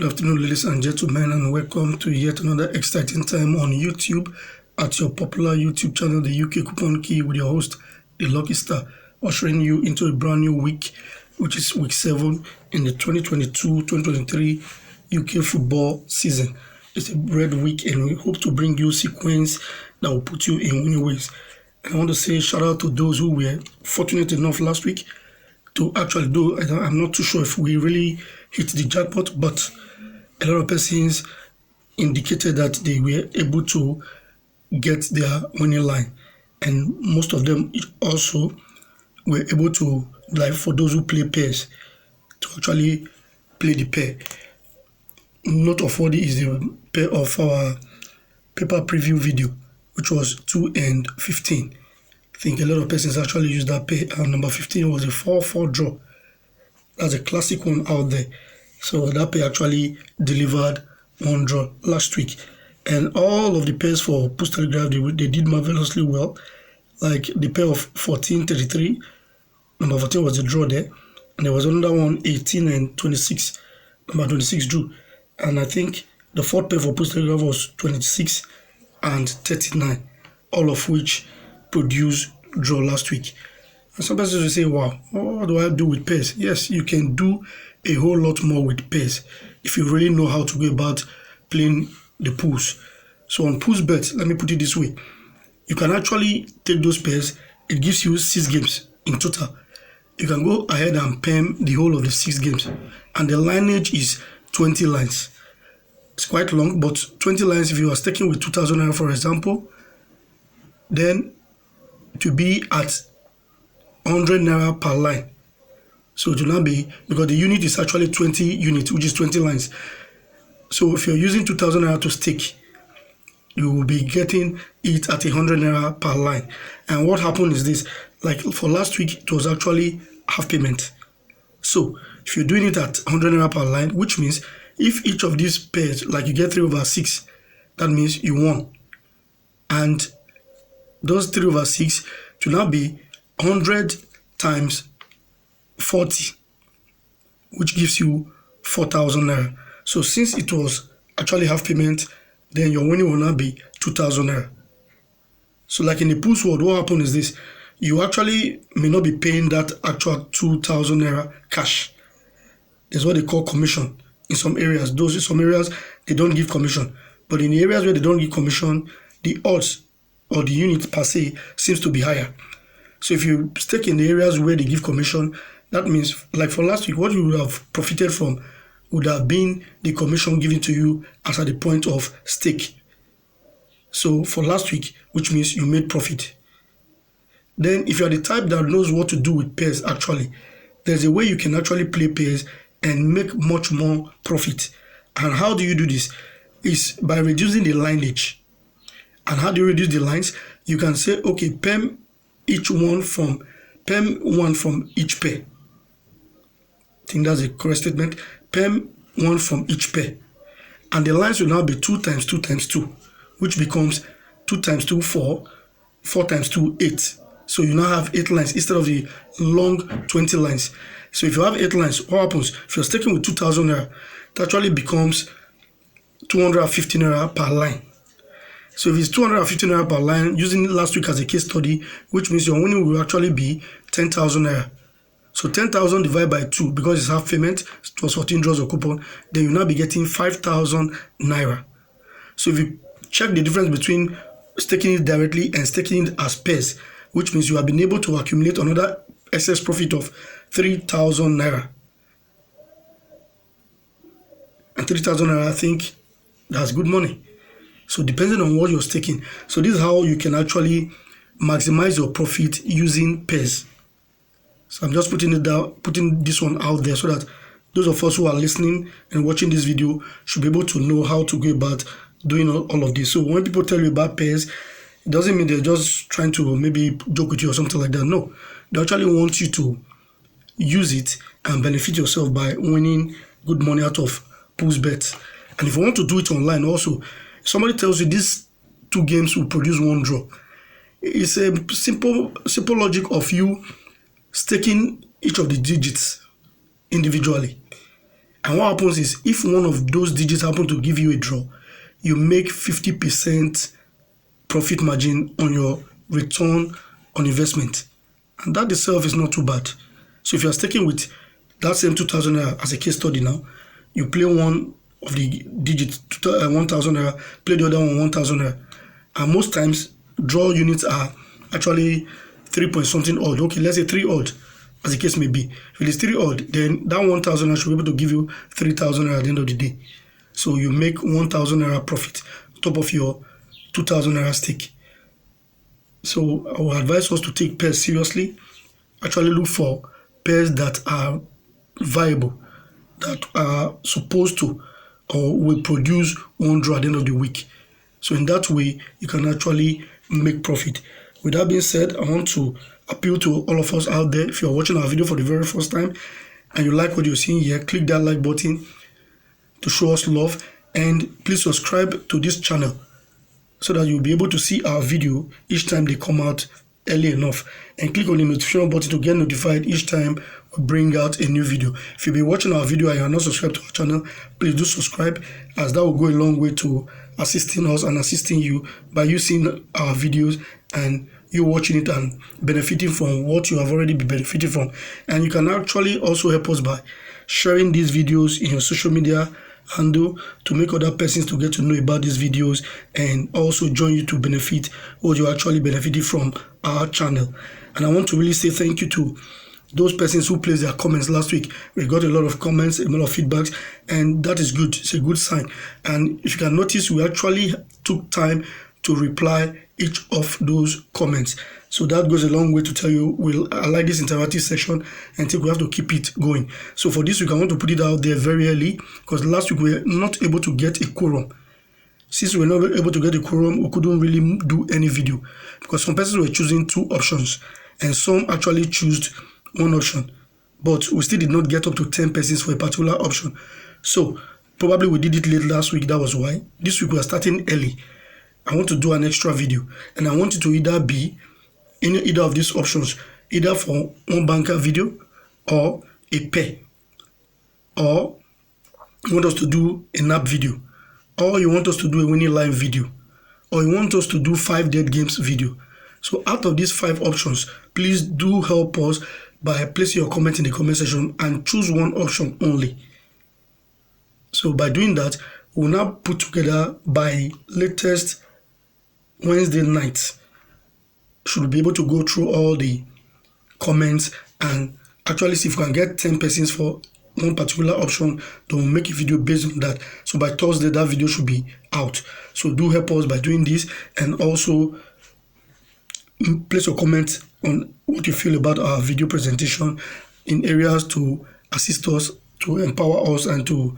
Good afternoon, ladies and gentlemen, and welcome to yet another exciting time on YouTube at your popular YouTube channel, the UK Coupon Key, with your host, the Lucky Star, ushering you into a brand new week, which is week 7 in the 2022-2023 UK football season. It's a red week, and we hope to bring you sequence that will put you in winning ways. And I want to say shout out to those who were fortunate enough last week to actually do. I'm not too sure if we really hit the jackpot, but a lot of persons indicated that they were able to get their winning line, and most of them also were able to, like for those who play pairs, to actually play the pair. Note of what is the pair of our paper preview video, which was 2 and 15. I think a lot of persons actually used that pair, and number 15 was a 4-4 draw. That's a classic one out there. So that pair actually delivered one draw last week. And all of the pairs for Post Telegraph, they did marvelously well. Like the pair of 14-33, number 14 was a draw there. And there was another one, 18 and 26, number 26 drew. And I think the fourth pair for Post Telegraph was 26 and 39, all of which produced draw last week. And some persons will say, wow, what do I do with pairs? Yes, you can do a whole lot more with pairs if you really know how to go about playing the pools. So on PoolsBet, let me put it this way. You can actually take those pairs. It gives you 6 games in total. You can go ahead and pen the whole of the 6 games. And the lineage is 20 lines. It's quite long, but 20 lines, if you are sticking with 2,000 naira, for example, then to be at 100 naira per line. So it will not be, because the unit is actually 20 units, which is 20 lines. So if you're using 2,000 naira to stake, you will be getting it at 100 naira per line. And what happened is this, like for last week, it was actually half payment. So if you're doing it at 100 naira per line, which means if each of these pairs, like you get 3/6, that means you won. And those 3/6 to now be 100 times 40, which gives you 4,000 naira. So since it was actually half payment, then your winning will now be 2,000 naira. So like in the pools world, what happened is this: you actually may not be paying that actual 2,000 naira cash. There's what they call commission in some areas. In some areas they don't give commission, but in the areas where they don't give commission, the odds or the unit per se seems to be higher. So if you stake in the areas where they give commission, that means, like for last week, what you would have profited from would have been the commission given to you as at the point of stake. So for last week, which means you made profit. Then if you are the type that knows what to do with pairs, actually, there's a way you can actually play pairs and make much more profit. And how do you do this? Is by reducing the lineage. And how do you reduce the lines? You can say, okay, PEM one from each pair. I think that's a correct statement. PEM one from each pair. And the lines will now be 2 times 2 times 2, which becomes 2 times 2, 4, 4 times 2, 8. So you now have 8 lines instead of the long 20 lines. So if you have 8 lines, what happens? If you're sticking with 2,000 naira, it actually becomes 250 naira per line. So if it's 250 naira per line, using last week as a case study, which means your winning will actually be 10,000 naira. So 10,000 divided by 2, because it's half payment, it was 14 draws of coupon, then you'll now be getting 5,000 naira. So if you check the difference between staking it directly and staking it as pairs, which means you have been able to accumulate another excess profit of 3,000 naira. And 3,000 naira, I think that's good money. So depending on what you're staking. So this is how you can actually maximize your profit using pairs. So I'm just putting this one out there so that those of us who are listening and watching this video should be able to know how to go about doing all of this. So when people tell you about pairs, it doesn't mean they're just trying to maybe joke with you or something like that. No, they actually want you to use it and benefit yourself by winning good money out of PoolsBet. And if you want to do it online also, somebody tells you these 2 games will produce 1 draw. It's a simple logic of you staking each of the digits individually. And what happens is, if one of those digits happen to give you a draw, you make 50% profit margin on your return on investment. And that itself is not too bad. So if you're sticking with that same 2,000 naira as a case study now, you play one of the digits, 1,000 naira, play the other one, 1,000 naira. And most times, draw units are actually 3 point something odd. Okay, let's say 3 odd, as the case may be. If it is 3 odd, then that 1,000 naira should be able to give you 3,000 naira at the end of the day. So you make 1,000 naira profit on top of your 2,000 naira stake. So I would advise us to take pairs seriously. Actually look for pairs that are viable, that are supposed to or will produce one draw at the end of the week. So in that way, you can actually make profit. With that being said, I want to appeal to all of us out there. If you're watching our video for the very first time and you like what you're seeing here, click that like button to show us love, and please subscribe to this channel so that you'll be able to see our video each time they come out early enough, and click on the notification button to get notified each time we bring out a new video. If you've been watching our video and you are not subscribed to our channel, please do subscribe, as that will go a long way to assisting us and assisting you by you seeing our videos and you watching it and benefiting from what you have already been benefiting from. And you can actually also help us by sharing these videos in your social media handle to make other persons to get to know about these videos and also join you to benefit what you're actually benefiting from our channel. And I want to really say thank you to those persons who placed their comments last week. We got a lot of comments, a lot of feedbacks, and that is good. It's a good sign. And if you can notice, we actually took time to reply each of those comments. So that goes a long way to tell you, I like this interactive section and think we have to keep it going. So for this week, I want to put it out there very early, because last week we were not able to get a quorum. Since we were not able to get a quorum, we couldn't really do any video, because some persons were choosing 2 options and some actually chose 1 option. But we still did not get up to 10 persons for a particular option. So probably we did it late last week, that was why. This week we are starting early. I want to do an extra video, and I want it to either be in either of these options, either for one banker video or a pair, or you want us to do a nap video, or you want us to do a winning live video, or you want us to do 5 dead games video. So out of these 5 options, please do help us by placing your comment in the comment section and choose one option only. So by doing that, we'll now put together by latest Wednesday night, should be able to go through all the comments and actually see if we can get 10 persons for one particular option, then we'll make a video based on that. So by Thursday, that video should be out. So do help us by doing this, and also place your comment on what you feel about our video presentation in areas to assist us, to empower us, and to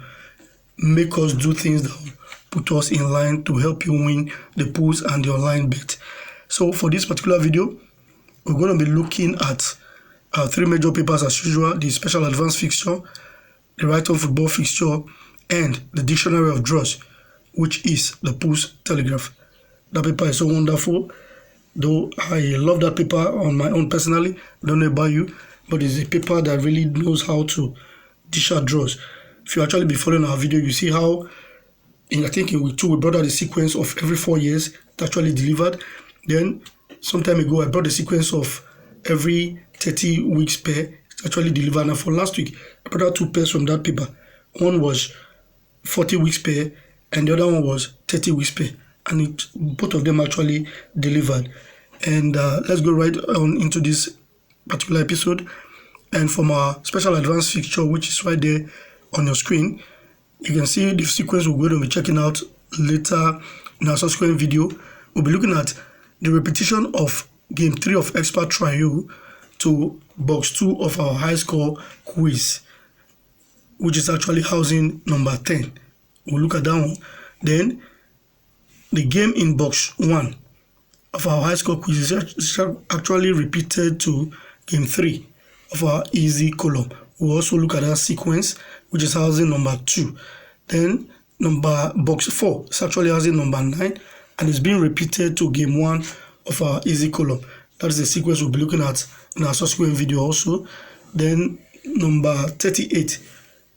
make us do things that will put us in line to help you win the pools and the online bet. So for this particular video, we're going to be looking at 3 major papers as usual: the special advance fixture, the right-on football fixture, and the dictionary of draws, which is the Pools Telegraph. That paper is so wonderful, though I love that paper on my own personally. I don't know about you, but it's a paper that really knows how to dish out draws. If you actually be following our video, you see how I think in week 2 we brought out the sequence of every 4 years it actually delivered. Then some time ago I brought the sequence of every 30 weeks pair, it actually delivered. And for last week I brought out 2 pairs from that paper. One was 40 weeks pair and the other one was 30 weeks pair, and both of them actually delivered. And let's go right on into this particular episode. And from our special advance fixture, which is right there on your screen, you can see the sequence we're going to be checking out later in our subsequent video. We'll be looking at the repetition of game 3 of Expert Trio to box 2 of our high score quiz, which is actually housing number 10. We'll look at that one. Then the game in box 1 of our high score quiz is actually repeated to game 3 of our easy column. We'll also look at that sequence, which is housing number 2. Then box 4 is actually housing number 9, and it's being repeated to game 1 of our easy column. That is the sequence we'll be looking at in our subsequent video also. Then number 38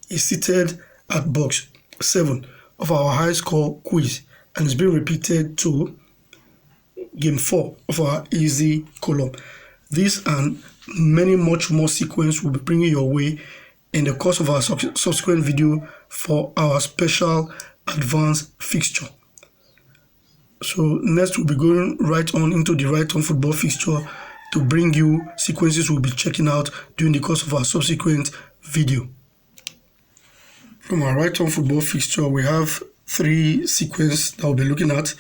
is seated at box 7 of our high score quiz and is being repeated to game 4 of our easy column. This and many much more sequence will be bringing your way in the course of our subsequent video for our special advanced fixture. So next we'll be going right on into the right on football fixture to bring you sequences we'll be checking out during the course of our subsequent video. From our right on football fixture, we have 3 sequences that we'll be looking at,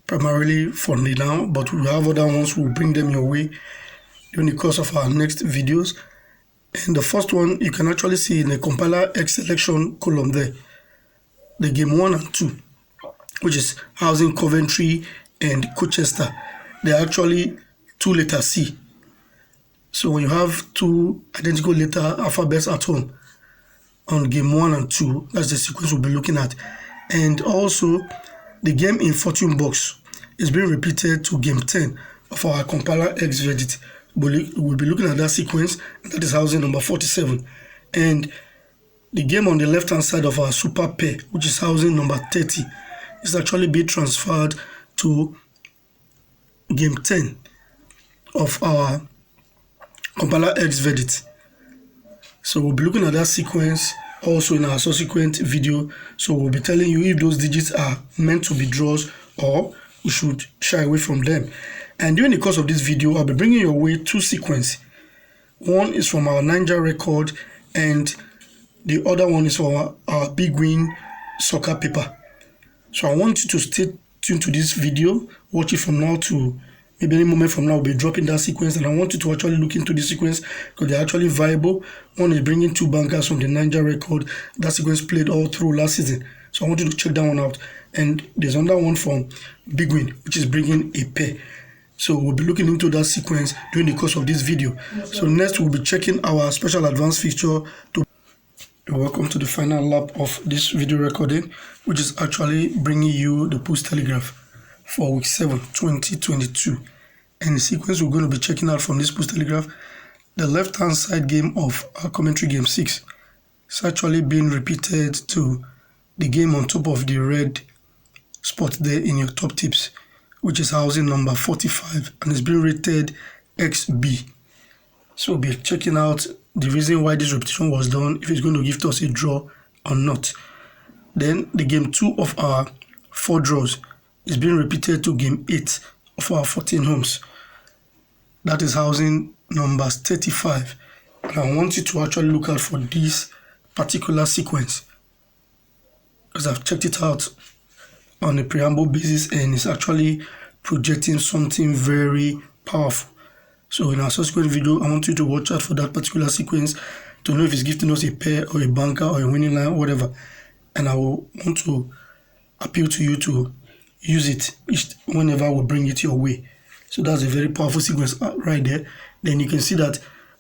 primarily for now, but we have other ones. We'll bring them your way during the course of our next videos. And the first one you can actually see in the compiler X selection column there, the game 1 and 2, which is housing Coventry and Colchester. They're actually 2 letter C. So when you have 2 identical letter alphabets at home on game 1 and 2, that's the sequence we'll be looking at. And also the game in Fortune Box is being repeated to game 10 of our compiler X Verdict. We'll be looking at that sequence, and that is housing number 47. And the game on the left hand side of our super pair, which is housing number 30, is actually being transferred to game 10 of our compiler X Verdict. So we'll be looking at that sequence also in our subsequent video. So we'll be telling you if those digits are meant to be draws or you should shy away from them. And during the course of this video, I'll be bringing your way 2 sequences. One is from our Ninja record and the other one is for our Big Win soccer paper. So I want you to stay tuned to this video, watch it from now to maybe any moment from now. We'll be dropping that sequence, and I want you to actually look into this sequence because they're actually viable. One is bringing 2 bankers from the Ninja record. That sequence played all through last season, so I want you to check that one out. And there's another one from Big Win, which is bringing a pair. So we'll be looking into that sequence during the course of this video. So next we'll be checking our special advanced feature to welcome to the final lap of this video recording, which is actually bringing you the Post Telegraph for week 7 2022. And the sequence we're going to be checking out from this Post Telegraph, the left hand side game of our commentary game 6, is actually being repeated to the game on top of the red spot there in your top tips, which is housing number 45 and is being rated XB. So we'll be checking out the reason why this repetition was done, if it's going to give us a draw or not. Then the game 2 of our 4 draws is being repeated to game 8 of our 14 homes. That is housing numbers 35. And I want you to actually look out for this particular sequence because I've checked it out on a preamble basis and it's actually projecting something very powerful. So in our subsequent video, I want you to watch out for that particular sequence to know if it's giving us a pair or a banker or a winning line or whatever. And I will want to appeal to you to use it whenever we bring it your way. So that's a very powerful sequence right there. Then you can see that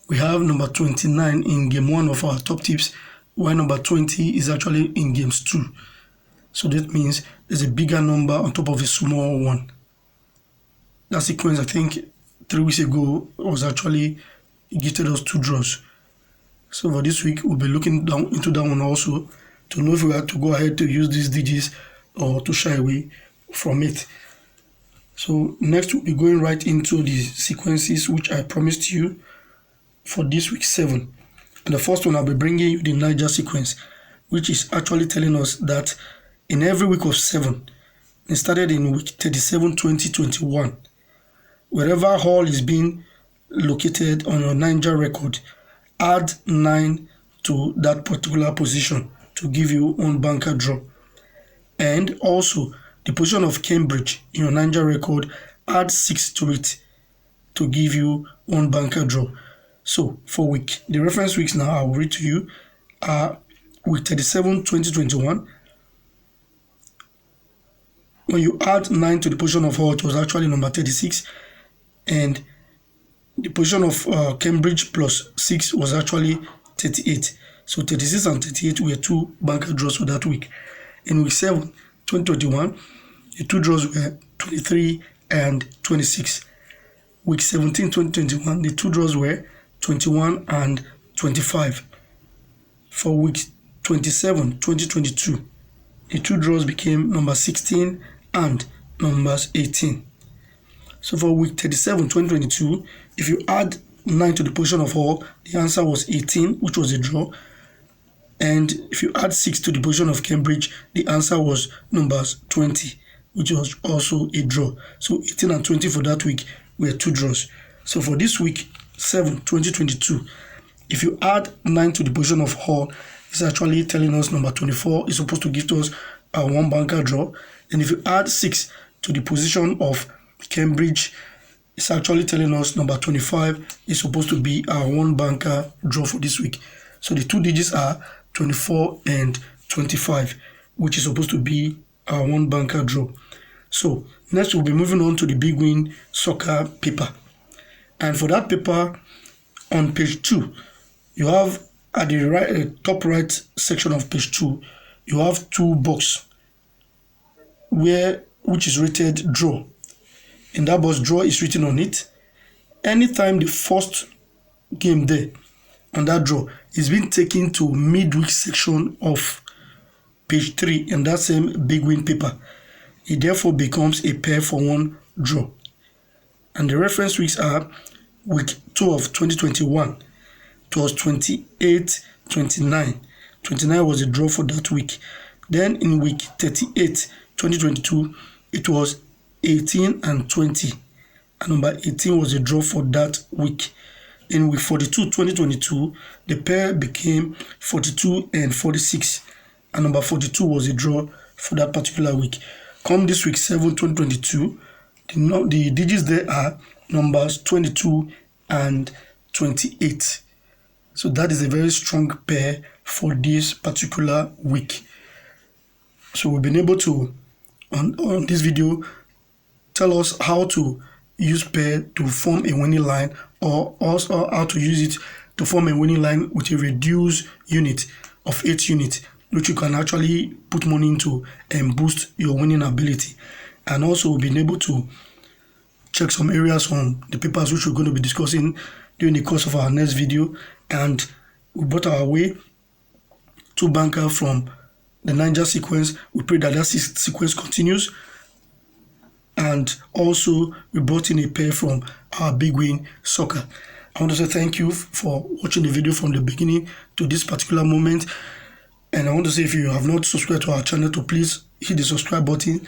we have number 29 in game 1 of our top tips, while number 20 is actually in games 2. So that means there's a bigger number on top of a small one. That sequence, I think 3 weeks ago, was actually gifted us 2 draws. So for this week, we'll be looking down into that one also to know if we have to go ahead to use these digits or to shy away from it. So next we'll be going right into the sequences which I promised you for this week 7. And the first one, I'll be bringing you the Niger sequence, which is actually telling us that in every week of 7, it started in week 37 2021, wherever hall is being located on your Niger record, add 9 to that particular position to give you one banker draw. And also the position of Cambridge in your Niger record, add 6 to it to give you one banker draw. So for the reference weeks now I will read to you are week 37 2021. When you add 9 to the position of hall, it was actually number 36, and the position of Cambridge plus 6 was actually 38. So 36 and 38 were 2 banker draws for that week. In week 7 2021, the 2 draws were 23 and 26. Week 17 2021, the 2 draws were 21 and 25. For week 27, 2022, the two draws became number 16 and numbers 18. So for week 37, 2022, if you add 9 to the position of Hull, the answer was 18, which was a draw. And if you add 6 to the position of Cambridge, the answer was numbers 20, which was also a draw. So 18 and 20 for that week were two draws. So for this week 7, 2022, if you add 9 to the position of Hull, it's actually telling us number 24 is supposed to give to us a one banker draw. And if you add 6 to the position of Cambridge, it's actually telling us number 25 is supposed to be our one banker draw for this week. So the two digits are 24 and 25, which is supposed to be our one banker draw. So next we'll be moving on to the Big Win Soccer paper. And for that paper, on page 2, you have at the right, top right section of page 2, you have two boxes which is rated draw. In that box, draw is written on it. Anytime the first game there on that draw is being taken to midweek section of page 3 in that same Big Win paper, it therefore becomes a pair for one draw. And the reference weeks are week 12, 2021. It was 28, 29. 29 was a draw for that week. Then in week 38, 2022, it was 18 and 20. And number 18 was a draw for that week. In week 42, 2022, the pair became 42 and 46. And number 42 was a draw for that particular week. Come this week 7, 2022, the digits there are numbers 22 and 28. So that is a very strong pair for this particular week. So we've been able to, on this video, tell us how to use pair to form a winning line, or also how to use it to form a winning line with a reduced unit of 8 units, which you can actually put money into and boost your winning ability. And also we've been able to check some areas on the papers which we're going to be discussing during the course of our next video. And we brought our way two banker from the Niger sequence. We pray that that sequence continues. And also we brought in a pair from our Big Win Soccer. I want to say thank you for watching the video from the beginning to this particular moment. And I want to say, if you have not subscribed to our channel, to please hit the subscribe button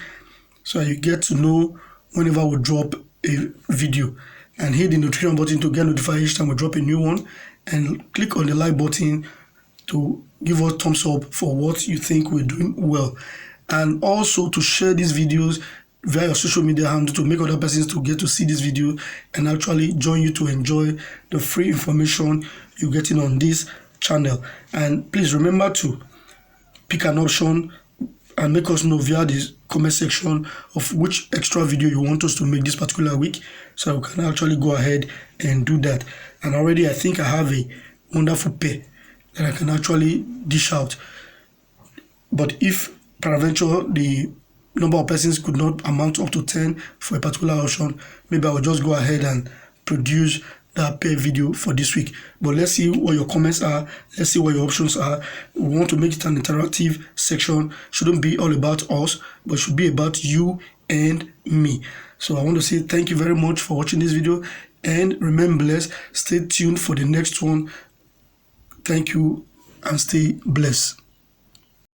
so you get to know whenever we drop a video, and hit the notification button to get notified each time we drop a new one, and click on the like button to give us thumbs up for what you think we're doing well, and also to share these videos via your social media handle to make other persons to get to see this video and actually join you to enjoy the free information you're getting on this channel. And please remember to pick an option and make us know via the comment section of which extra video you want us to make this particular week, so we can actually go ahead and do that. And already I think I have a wonderful pair that I can actually dish out. But if peradventure the number of persons could not amount up to 10 for a particular option, maybe I will just go ahead and produce that pair video for this week. But let's see what your comments are. Let's see what your options are. We want to make it an interactive section. Shouldn't be all about us, but should be about you and me. So I want to say thank you very much for watching this video, and remain blessed. Stay tuned for the next one. Thank you and stay blessed.